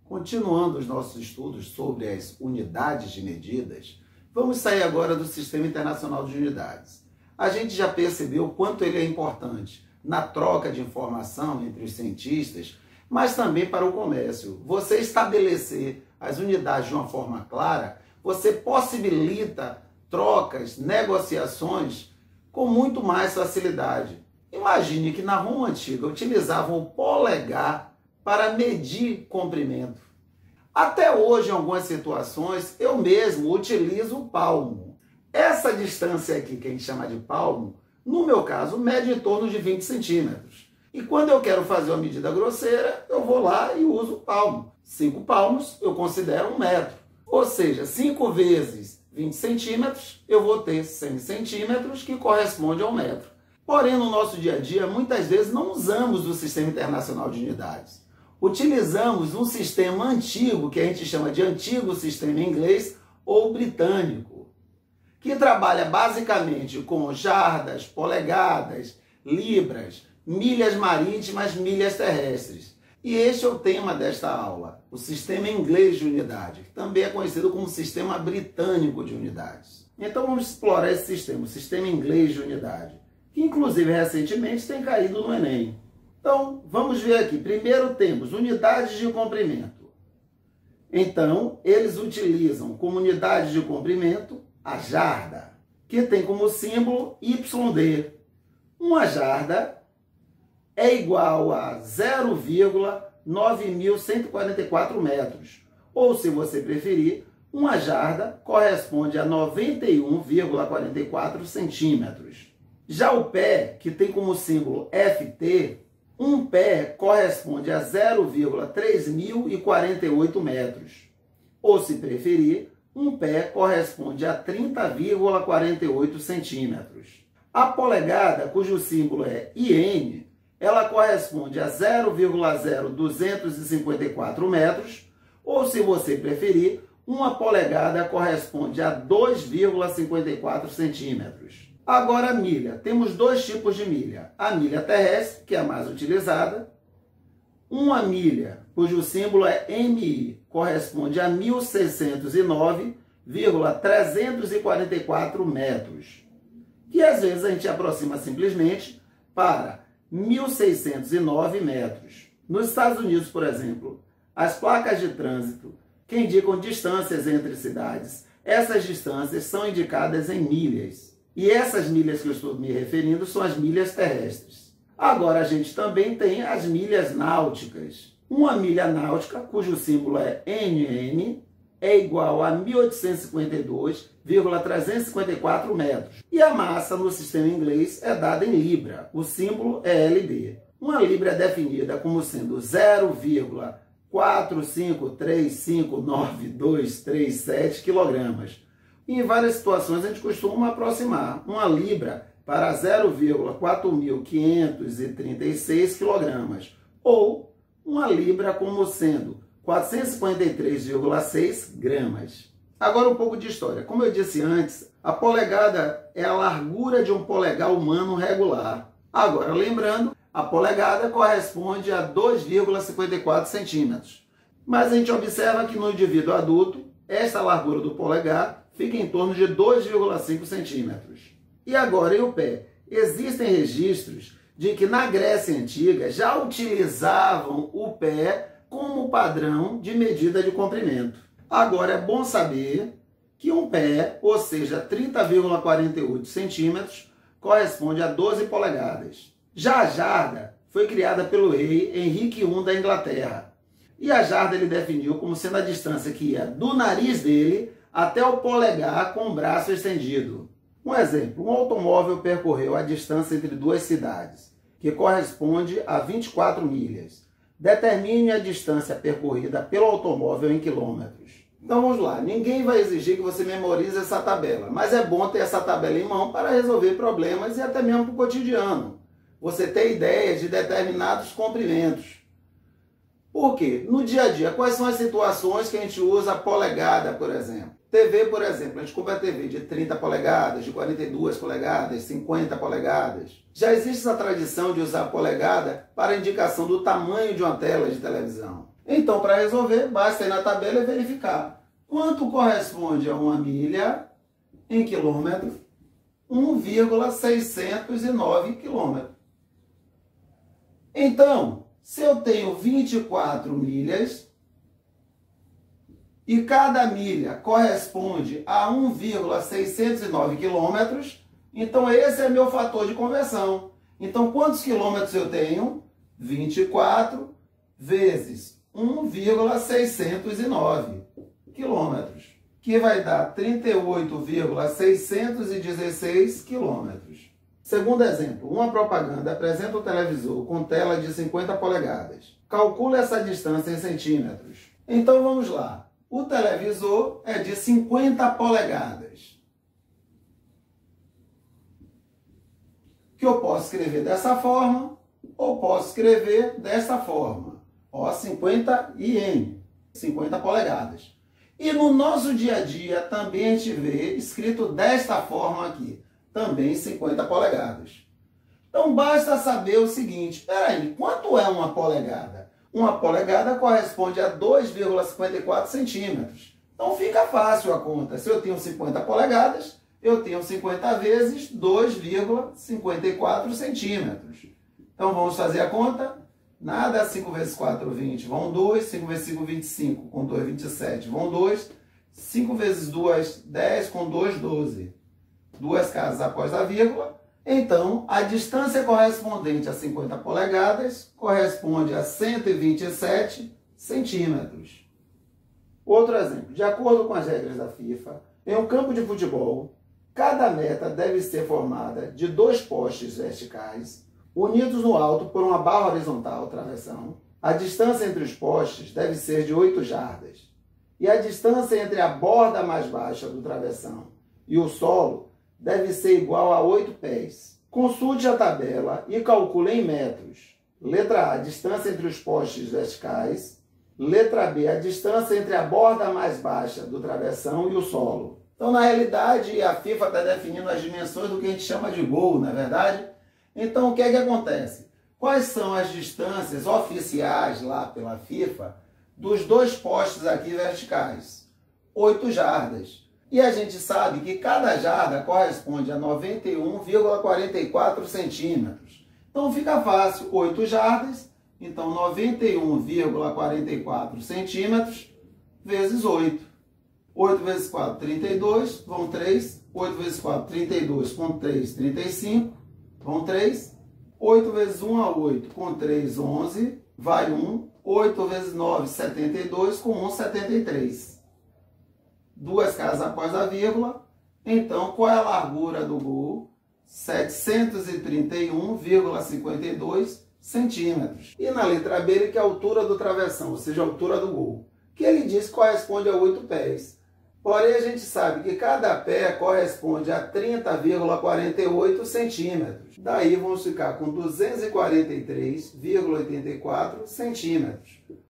Continuando os nossos estudos sobre as unidades de medidas, vamos sair agora do Sistema Internacional de Unidades. A gente já percebeu o quanto ele é importante na troca de informação entre os cientistas, mas também para o comércio. Você estabelecer as unidades de uma forma clara, você possibilita trocas, negociações com muito mais facilidade. Imagine que na Roma Antiga utilizavam o polegar para medir comprimento. Até hoje, em algumas situações, eu mesmo utilizo o palmo. Essa distância aqui, que a gente chama de palmo, no meu caso, mede em torno de 20 centímetros. E quando eu quero fazer uma medida grosseira, eu vou lá e uso o palmo. 5 palmos eu considero 1 metro. Ou seja, 5 vezes 20 centímetros, eu vou ter 100 centímetros, que corresponde a 1 metro. Porém, no nosso dia a dia, muitas vezes não usamos o Sistema Internacional de Unidades. Utilizamos um sistema antigo, que a gente chama de antigo sistema inglês ou britânico, que trabalha basicamente com jardas, polegadas, libras, milhas marítimas, milhas terrestres. E este é o tema desta aula, o sistema inglês de unidade, que também é conhecido como sistema britânico de unidades. Então vamos explorar esse sistema, o sistema inglês de unidade, que inclusive recentemente tem caído no Enem. Então, vamos ver aqui. Primeiro temos unidades de comprimento. Então, eles utilizam como unidade de comprimento a jarda, que tem como símbolo YD. Uma jarda é igual a 0,9144 metros. Ou, se você preferir, uma jarda corresponde a 91,44 centímetros. Já o pé, que tem como símbolo FT, um pé corresponde a 0,3048 metros. Ou, se preferir, um pé corresponde a 30,48 centímetros. A polegada, cujo símbolo é IN, ela corresponde a 0,0254 metros. Ou, se você preferir, uma polegada corresponde a 2,54 centímetros. Agora a milha. Temos 2 tipos de milha. A milha terrestre, que é a mais utilizada. Uma milha, cujo símbolo é MI, corresponde a 1.609,344 metros. Que às vezes a gente aproxima simplesmente para 1.609 metros. Nos Estados Unidos, por exemplo, as placas de trânsito que indicam distâncias entre cidades, essas distâncias são indicadas em milhas. E essas milhas que eu estou me referindo são as milhas terrestres. Agora a gente também tem as milhas náuticas. Uma milha náutica, cujo símbolo é NN, é igual a 1.852,354 metros. E a massa no sistema inglês é dada em libra. O símbolo é LB. Uma libra é definida como sendo 0,45359,237 quilogramas. Em várias situações a gente costuma aproximar uma libra para 0,4536 kg, ou uma libra como sendo 453,6 gramas. Agora um pouco de história. Como eu disse antes, a polegada é a largura de um polegar humano regular. Agora, lembrando, a polegada corresponde a 2,54 centímetros. Mas a gente observa que no indivíduo adulto, essa largura do polegar fica em torno de 2,5 centímetros. E agora, e o pé? Existem registros de que na Grécia Antiga já utilizavam o pé como padrão de medida de comprimento. Agora, é bom saber que um pé, ou seja, 30,48 centímetros, corresponde a 12 polegadas. Já a jarda foi criada pelo rei Henrique I da Inglaterra. E a jarda ele definiu como sendo a distância que ia do nariz dele até o polegar com o braço estendido. Um exemplo, um automóvel percorreu a distância entre 2 cidades, que corresponde a 24 milhas. Determine a distância percorrida pelo automóvel em quilômetros. Então vamos lá, ninguém vai exigir que você memorize essa tabela, mas é bom ter essa tabela em mão para resolver problemas e até mesmo para o cotidiano. Você ter ideias de determinados comprimentos. Por quê? No dia a dia, quais são as situações que a gente usa a polegada, por exemplo? TV, por exemplo, a gente compra TV de 30 polegadas, de 42 polegadas, 50 polegadas. Já existe essa tradição de usar a polegada para a indicação do tamanho de uma tela de televisão. Então, para resolver, basta ir na tabela e verificar quanto corresponde a uma milha em quilômetro, 1,609 quilômetros. Então, se eu tenho 24 milhas e cada milha corresponde a 1,609 quilômetros, então esse é meu fator de conversão. Então, quantos quilômetros eu tenho? 24 vezes 1,609 quilômetros, que vai dar 38,616 quilômetros. Segundo exemplo, uma propaganda apresenta um televisor com tela de 50 polegadas. Calcule essa distância em centímetros. Então vamos lá. O televisor é de 50 polegadas. Que eu posso escrever dessa forma ou posso escrever dessa forma. Ó, 50 IN, 50 polegadas. E no nosso dia a dia também a gente vê escrito desta forma aqui. Também 50 polegadas. Então basta saber o seguinte, peraí, quanto é uma polegada? Uma polegada corresponde a 2,54 centímetros. Então fica fácil a conta. Se eu tenho 50 polegadas, eu tenho 50 vezes 2,54 centímetros. Então vamos fazer a conta? Nada, 5 vezes 4, 20, vão 2. 5 vezes 5, 25, com 2, 27, vão 2. 5 vezes 2, 10, com 2, 12. Duas casas após a vírgula. Então, a distância correspondente a 50 polegadas corresponde a 127 centímetros. Outro exemplo. De acordo com as regras da FIFA, em um campo de futebol, cada meta deve ser formada de 2 postes verticais, unidos no alto por uma barra horizontal, travessão. A distância entre os postes deve ser de 8 jardas. E a distância entre a borda mais baixa do travessão e o solo deve ser igual a 8 pés. Consulte a tabela e calcule em metros. Letra A, a distância entre os postes verticais. Letra B, a distância entre a borda mais baixa do travessão e o solo. Então, na realidade, a FIFA está definindo as dimensões do que a gente chama de gol, não é verdade? Então, o que é que acontece? Quais são as distâncias oficiais lá pela FIFA dos 2 postes aqui verticais? 8 jardas. E a gente sabe que cada jarda corresponde a 91,44 centímetros. Então fica fácil, 8 jardas, então 91,44 centímetros vezes 8. 8 vezes 4, 32, vão 3. 8 vezes 4, 32, com 3, 35, vão 3. 8 vezes 1 a 8, com 3, 11, vai 1. 8 vezes 9, 72, com 1, 73. Duas casas após a vírgula. Então, qual é a largura do gol? 731,52 centímetros. E na letra B, ele quer a altura do travessão, ou seja, a altura do gol, que ele diz que corresponde a 8 pés. Porém, a gente sabe que cada pé corresponde a 30,48 centímetros. Daí, vamos ficar com 243,84 centímetros.